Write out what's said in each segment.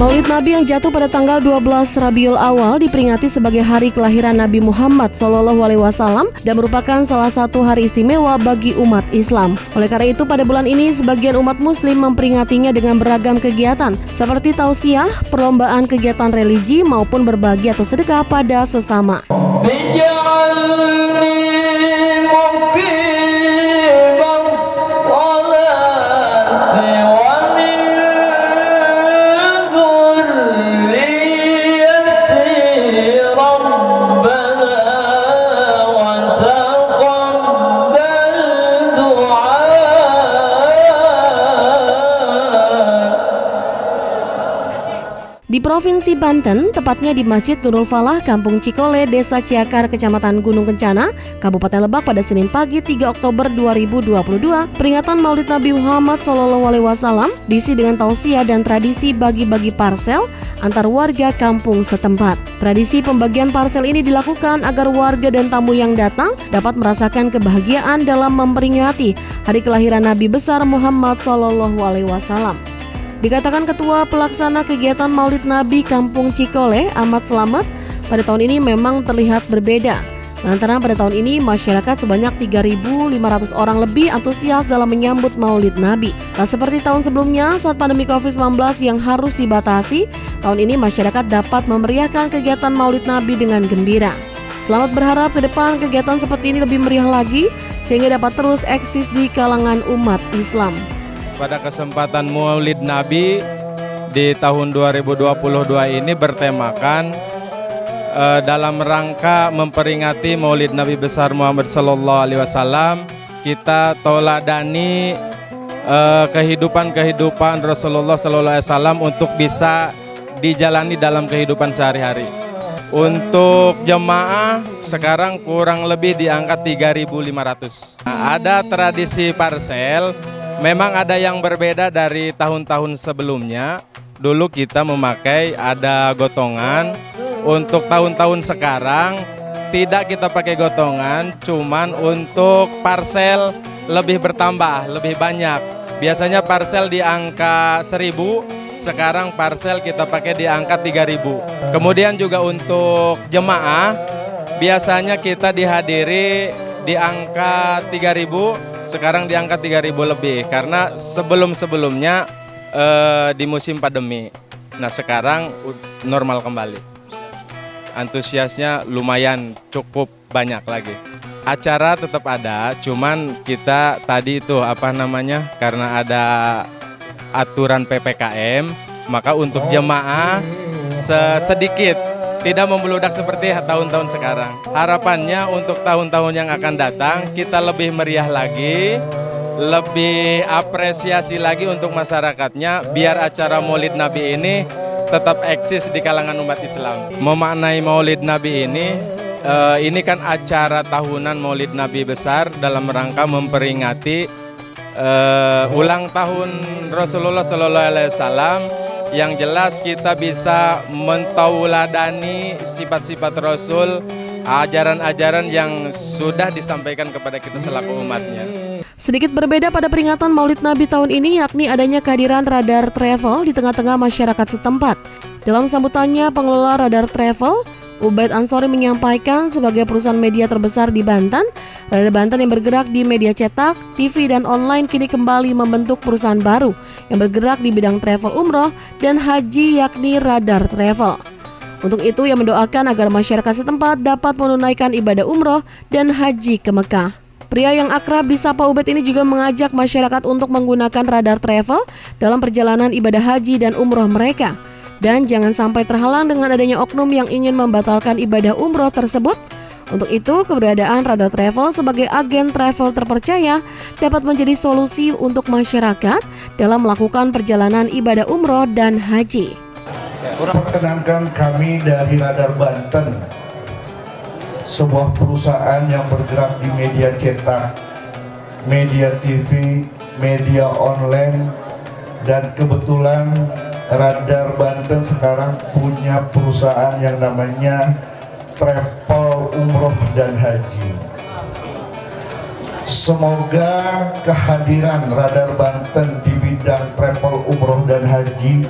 Maulid Nabi yang jatuh pada tanggal 12 Rabiul Awal diperingati sebagai hari kelahiran Nabi Muhammad SAW dan merupakan salah satu hari istimewa bagi umat Islam. Oleh karena itu, pada bulan ini sebagian umat Muslim memperingatinya dengan beragam kegiatan seperti tausiah, perlombaan kegiatan religi maupun berbagi atau sedekah pada sesama. Di Provinsi Banten, tepatnya di Masjid Nurul Falah, Kampung Cikole, Desa Ciakar, Kecamatan Gunung Kencana, Kabupaten Lebak pada Senin pagi 3 Oktober 2022, peringatan Maulid Nabi Muhammad SAW diisi dengan tausiah dan tradisi bagi-bagi parsel antar warga kampung setempat. Tradisi pembagian parsel ini dilakukan agar warga dan tamu yang datang dapat merasakan kebahagiaan dalam memperingati hari kelahiran Nabi besar Muhammad SAW. Dikatakan Ketua Pelaksana Kegiatan Maulid Nabi Kampung Cikole, Ahmad Slamet, pada tahun ini memang terlihat berbeda. Lantaran pada tahun ini masyarakat sebanyak 3.500 orang lebih antusias dalam menyambut Maulid Nabi. Tak seperti tahun sebelumnya saat pandemi COVID-19 yang harus dibatasi, tahun ini masyarakat dapat memeriahkan kegiatan Maulid Nabi dengan gembira. Slamet berharap ke depan kegiatan seperti ini lebih meriah lagi sehingga dapat terus eksis di kalangan umat Islam. Pada kesempatan Maulid Nabi di tahun 2022 ini bertemakan dalam rangka memperingati Maulid Nabi besar Muhammad SAW, kita toladani kehidupan Rasulullah SAW untuk bisa dijalani dalam kehidupan sehari-hari. Untuk jemaah sekarang kurang lebih di angka 3.500. Ada tradisi parsel. Memang ada yang berbeda dari tahun-tahun sebelumnya. Dulu kita memakai ada gotongan. Untuk tahun-tahun sekarang tidak kita pakai gotongan, cuman untuk parsel lebih bertambah, lebih banyak. Biasanya parsel di angka 1.000, sekarang parsel kita pakai di angka 3.000. Kemudian juga untuk jemaah, biasanya kita dihadiri di angka 3.000. Sekarang di angka 3.000 lebih karena sebelum-sebelumnya di musim pandemi. Nah sekarang normal kembali. Antusiasnya lumayan cukup banyak lagi. Acara tetap ada, cuman kita tadi itu karena ada aturan PPKM, maka untuk jemaah sedikit. Tidak membludak seperti tahun-tahun sekarang. Harapannya untuk tahun-tahun yang akan datang kita lebih meriah lagi, lebih apresiasi lagi untuk masyarakatnya biar acara Maulid Nabi ini tetap eksis di kalangan umat Islam. Memaknai Maulid Nabi ini kan acara tahunan Maulid Nabi besar dalam rangka memperingati ulang tahun Rasulullah SAW. Yang jelas kita bisa mentauladani sifat-sifat Rasul, ajaran-ajaran yang sudah disampaikan kepada kita selaku umatnya. Sedikit berbeda pada peringatan Maulid Nabi tahun ini yakni adanya kehadiran Radar Travel di tengah-tengah masyarakat setempat. Dalam sambutannya, pengelola Radar Travel, Ubaid Ansori menyampaikan sebagai perusahaan media terbesar di Banten, Radar Banten yang bergerak di media cetak, TV, dan online kini kembali membentuk perusahaan baru yang bergerak di bidang travel umroh dan haji yakni Radar Travel. Untuk itu ia mendoakan agar masyarakat setempat dapat menunaikan ibadah umroh dan haji ke Mekah. Pria yang akrab disapa Ubaid ini juga mengajak masyarakat untuk menggunakan Radar Travel dalam perjalanan ibadah haji dan umroh mereka. Dan jangan sampai terhalang dengan adanya oknum yang ingin membatalkan ibadah umroh tersebut. Untuk itu, keberadaan Radar Travel sebagai agen travel terpercaya dapat menjadi solusi untuk masyarakat dalam melakukan perjalanan ibadah umroh dan haji. Perkenankan kami dari Radar Banten, sebuah perusahaan yang bergerak di media cetak, media TV, media online, dan kebetulan Radar Banten sekarang punya perusahaan yang namanya Travel Umroh dan Haji. Semoga kehadiran Radar Banten di bidang travel umroh dan haji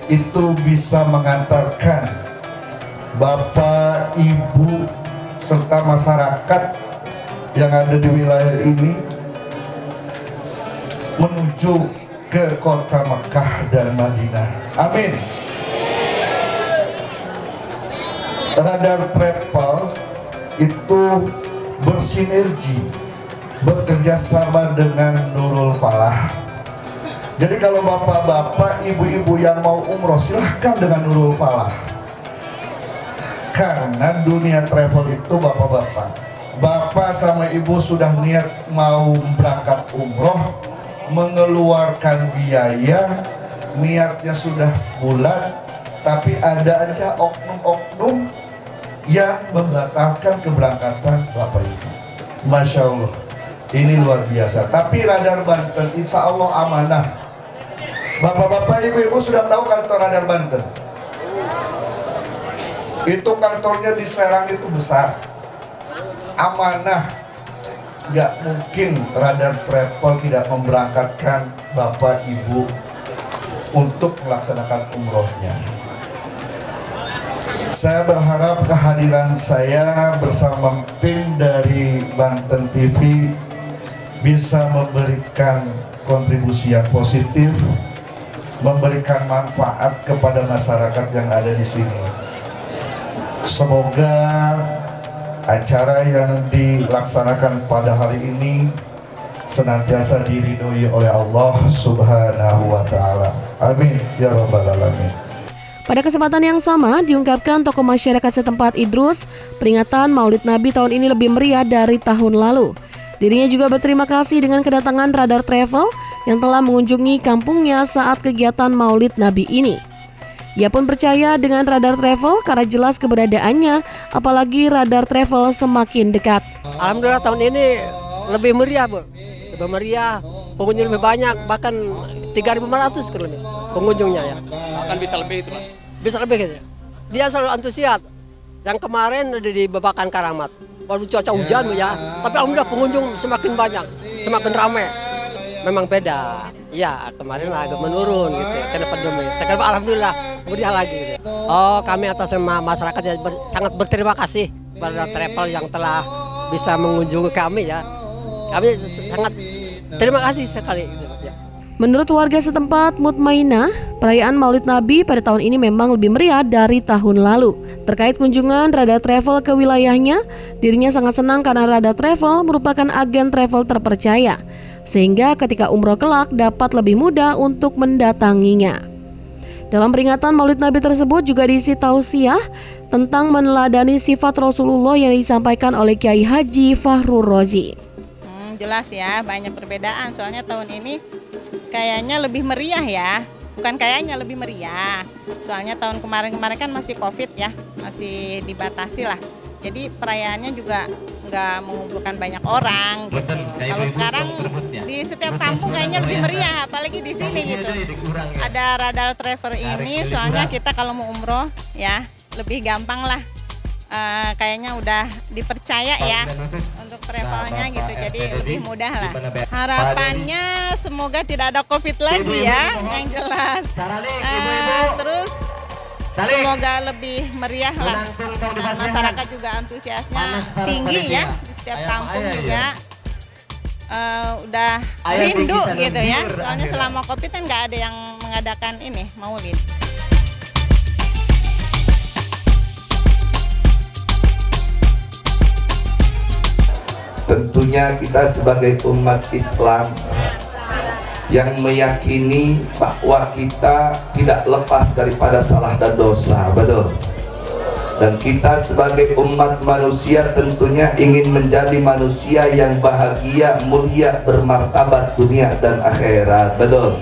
itu bisa mengantarkan Bapak, Ibu, serta masyarakat yang ada di wilayah ini menuju ke kota Mekah dan Madinah. Amin. Radar travel itu bersinergi, bekerja sama dengan Nurul Falah. Jadi kalau bapak-bapak, ibu-ibu yang mau umroh, silahkan dengan Nurul Falah. Karena dunia travel itu bapak-bapak, bapak sama ibu sudah niat mau berangkat umroh, mengeluarkan biaya, niatnya sudah bulat, tapi ada aja oknum-oknum yang membatalkan keberangkatan bapak ibu. Masya Allah, ini luar biasa. Tapi Radar Banten insya Allah amanah. Bapak-bapak, ibu-ibu sudah tahu kantor Radar Banten? Itu kantornya di Serang, itu besar, amanah. Gak mungkin Radar Travel tidak memberangkatkan bapak ibu untuk melaksanakan umrohnya. Saya berharap kehadiran saya bersama tim dari Banten TV bisa memberikan kontribusi yang positif, memberikan manfaat kepada masyarakat yang ada di sini. Semoga acara yang dilaksanakan pada hari ini senantiasa diridhoi oleh Allah Subhanahu wa Ta'ala. Amin ya rabbal alamin. Pada kesempatan yang sama, diungkapkan tokoh masyarakat setempat Idrus, peringatan Maulid Nabi tahun ini lebih meriah dari tahun lalu. Dirinya juga berterima kasih dengan kedatangan Radar Travel yang telah mengunjungi kampungnya saat kegiatan Maulid Nabi ini. Ia pun percaya dengan Radar Travel karena jelas keberadaannya, apalagi Radar Travel semakin dekat. Alhamdulillah tahun ini lebih meriah, Bu. Lebih meriah, pengunjung lebih banyak, bahkan 3.500 kan lebih pengunjungnya ya. Bahkan bisa lebih itu, Pak. Bisa lebih gitu. Dia selalu antusias. Yang kemarin ada di Babakan Karamat. Baru cuaca hujan ya, tapi alhamdulillah pengunjung semakin banyak, semakin ramai. Memang beda. Ya, kemarin agak menurun gitu ya, karena pandemi. Sekarang alhamdulillah meriah lagi gitu. Oh, kami atas nama masyarakat ya, sangat berterima kasih kepada travel yang telah bisa mengunjungi kami ya. Kami sangat terima kasih sekali gitu ya. Menurut warga setempat Mutmainah, perayaan Maulid Nabi pada tahun ini memang lebih meriah dari tahun lalu. Terkait kunjungan Radar Travel ke wilayahnya, dirinya sangat senang karena Radar Travel merupakan agen travel terpercaya, sehingga ketika umroh kelak dapat lebih mudah untuk mendatanginya. Dalam peringatan Maulid Nabi tersebut juga diisi tausiah tentang meneladani sifat Rasulullah yang disampaikan oleh Kiai Haji Fahrul Rozi. Jelas ya, banyak perbedaan, soalnya tahun ini kayaknya lebih meriah ya. Bukan kayaknya, lebih meriah. Soalnya tahun kemarin-kemarin kan masih COVID ya, masih dibatasi lah. Jadi perayaannya juga nggak mengumpulkan banyak orang gitu. Kalau sekarang di setiap kampung kayaknya lebih meriah, apalagi di sini gitu. Ada Radar Travel ini, soalnya kita kalau mau umroh ya lebih gampang lah. Kayaknya udah dipercaya ya untuk travelnya gitu, jadi lebih mudah lah. Harapannya semoga tidak ada COVID lagi ya, yang jelas. Terus semoga lebih meriah lah, dan masyarakat juga antusiasnya tinggi ya, di setiap kampung juga udah rindu gitu ya. Soalnya selama COVID kan nggak ada yang mengadakan ini Maulid. Tentunya kita sebagai umat Islam yang meyakini bahwa kita tidak lepas daripada salah dan dosa, betul? Dan kita sebagai umat manusia tentunya ingin menjadi manusia yang bahagia, mulia, bermartabat dunia dan akhirat, betul?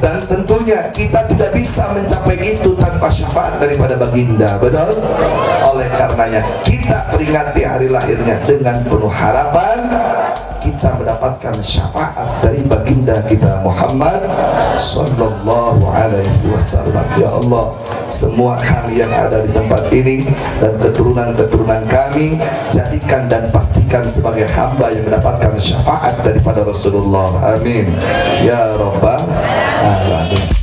Dan tentunya kita tidak bisa mencapai itu tanpa syafaat daripada baginda, betul? Oleh karenanya kita peringati hari lahirnya dengan penuh harapan kita mendapatkan syafaat dari baginda kita Muhammad sallallahu alaihi wasallam. Ya Allah, semua kami yang ada di tempat ini dan keturunan-keturunan kami, jadikan dan pastikan sebagai hamba yang mendapatkan syafaat daripada Rasulullah. Amin ya rabbal alamin.